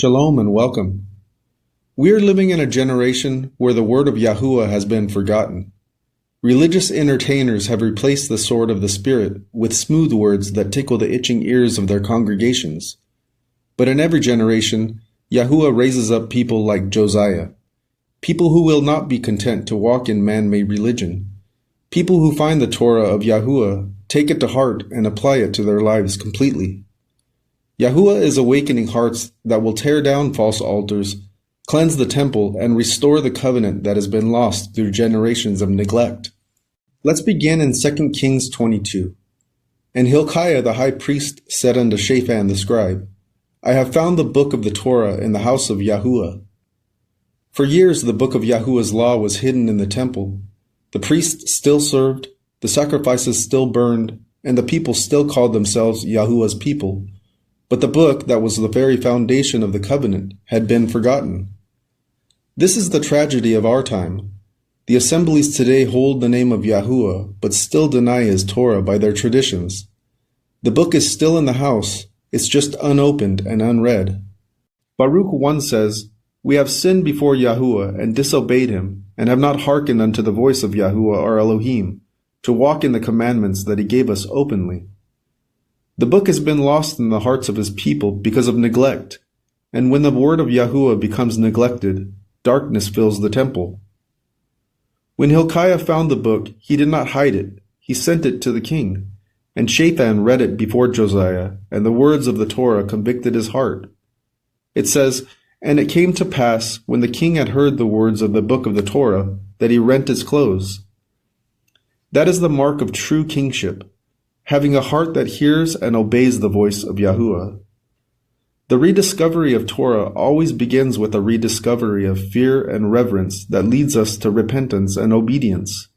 Shalom and welcome. We are living in a generation where the word of Yahuah has been forgotten. Religious entertainers have replaced the sword of the Spirit with smooth words that tickle the itching ears of their congregations. But in every generation, Yahuah raises up people like Josiah, people who will not be content to walk in man-made religion, people who find the Torah of Yahuah, take it to heart, and apply it to their lives completely. Yahuah is awakening hearts that will tear down false altars, cleanse the temple, and restore the covenant that has been lost through generations of neglect. Let's begin in 2 Kings 22. And Hilkiah the high priest said unto Shaphan the scribe, I have found the book of the Torah in the house of Yahuah. For years the book of Yahuah's law was hidden in the temple. The priests still served, the sacrifices still burned, and the people still called themselves Yahuah's people. But the book that was the very foundation of the covenant had been forgotten. This is the tragedy of our time. The assemblies today hold the name of Yahuah, but still deny his Torah by their traditions. The book is still in the house, it's just unopened and unread. Baruch 1 says, We have sinned before Yahuah and disobeyed him, and have not hearkened unto the voice of Yahuah our Elohim, to walk in the commandments that he gave us openly. The book has been lost in the hearts of his people because of neglect, and when the word of Yahuah becomes neglected, darkness fills the temple. When Hilkiah found the book, he did not hide it, he sent it to the king, and Shaphan read it before Josiah, and the words of the Torah convicted his heart. It says, And it came to pass, when the king had heard the words of the book of the Torah, that he rent his clothes. That is the mark of true kingship, having a heart that hears and obeys the voice of Yahuah. The rediscovery of Torah always begins with a rediscovery of fear and reverence that leads us to repentance and obedience.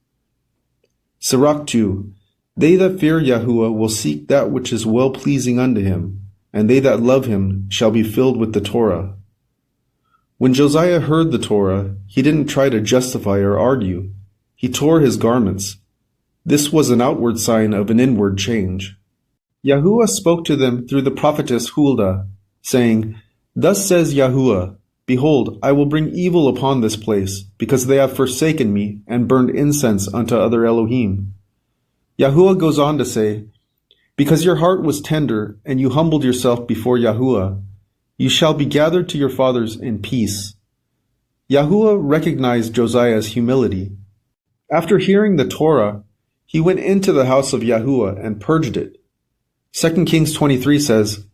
Sirach 2, They that fear Yahuah will seek that which is well-pleasing unto him, and they that love him shall be filled with the Torah. When Josiah heard the Torah, he didn't try to justify or argue. He tore his garments. This was an outward sign of an inward change. Yahuah spoke to them through the prophetess Huldah, saying, Thus says Yahuah, Behold, I will bring evil upon this place, because they have forsaken me and burned incense unto other Elohim. Yahuah goes on to say, Because your heart was tender, and you humbled yourself before Yahuah, you shall be gathered to your fathers in peace. Yahuah recognized Josiah's humility. After hearing the Torah, he went into the house of Yahuah and purged it. 2 Kings 23 says,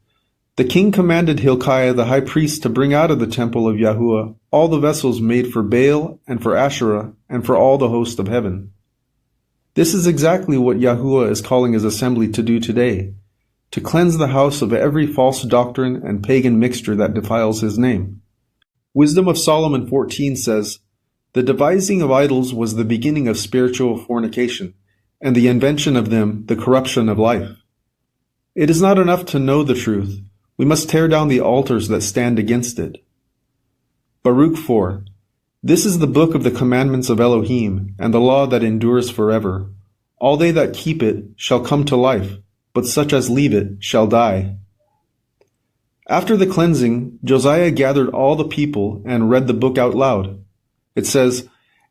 The king commanded Hilkiah the high priest to bring out of the temple of Yahuah all the vessels made for Baal and for Asherah and for all the host of heaven. This is exactly what Yahuah is calling his assembly to do today, to cleanse the house of every false doctrine and pagan mixture that defiles his name. Wisdom of Solomon 14 says, The devising of idols was the beginning of spiritual fornication, and the invention of them the corruption of life. It is not enough to know the truth, we must tear down the altars that stand against it. Baruch 4. This is the book of the commandments of Elohim, and the law that endures forever. All they that keep it shall come to life, but such as leave it shall die. After the cleansing, Josiah gathered all the people and read the book out loud. It says,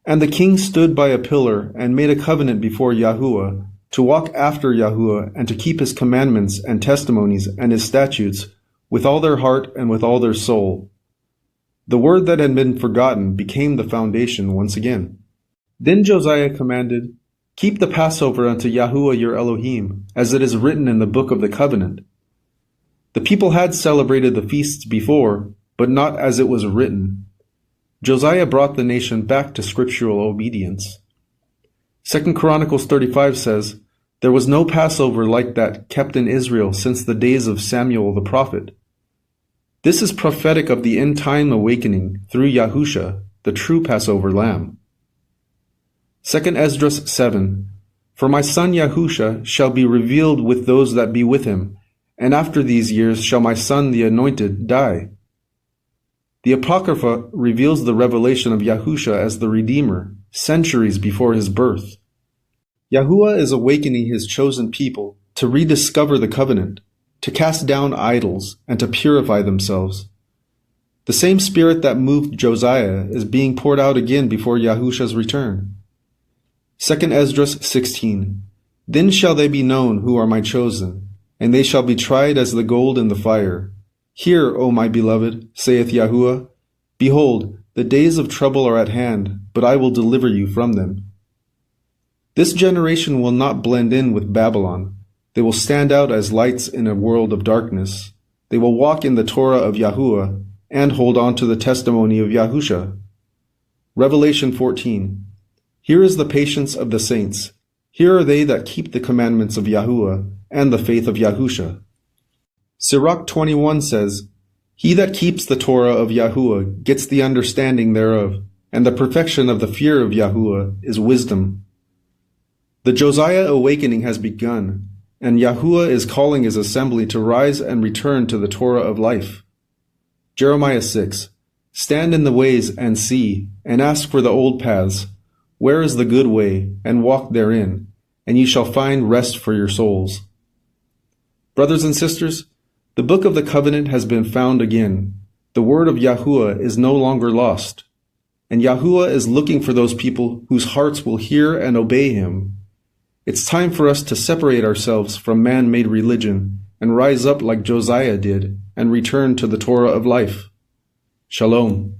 And the king stood by a pillar and made a covenant before Yahuah, to walk after Yahuah and to keep his commandments and testimonies and his statutes with all their heart and with all their soul. The word that had been forgotten became the foundation once again. Then Josiah commanded, Keep the Passover unto Yahuah your Elohim, as it is written in the book of the covenant. The people had celebrated the feasts before, but not as it was written. Josiah brought the nation back to scriptural obedience. 2 Chronicles 35 says, There was no Passover like that kept in Israel since the days of Samuel the prophet. This is prophetic of the end-time awakening through Yahusha, the true Passover lamb. 2 Esdras 7, For my son Yahusha shall be revealed with those that be with him, and after these years shall my son the anointed die. The Apocrypha reveals the revelation of Yahusha as the Redeemer, centuries before his birth. Yahuah is awakening his chosen people to rediscover the covenant, to cast down idols, and to purify themselves. The same spirit that moved Josiah is being poured out again before Yahusha's return. 2 Esdras 16. Then shall they be known who are my chosen, and they shall be tried as the gold in the fire. Hear, O my beloved, saith Yahuah, behold, the days of trouble are at hand, but I will deliver you from them. This generation will not blend in with Babylon. They will stand out as lights in a world of darkness. They will walk in the Torah of Yahuah and hold on to the testimony of Yahusha. Revelation 14. Here is the patience of the saints. Here are they that keep the commandments of Yahuah and the faith of Yahusha. Sirach 21 says, He that keeps the Torah of Yahuah gets the understanding thereof, and the perfection of the fear of Yahuah is wisdom. The Josiah awakening has begun, and Yahuah is calling his assembly to rise and return to the Torah of life. Jeremiah 6. Stand in the ways and see, and ask for the old paths. Where is the good way, and walk therein, and ye shall find rest for your souls. Brothers and sisters, the book of the covenant has been found again. The word of Yahuah is no longer lost. And Yahuah is looking for those people whose hearts will hear and obey him. It's time for us to separate ourselves from man-made religion and rise up like Josiah did and return to the Torah of life. Shalom.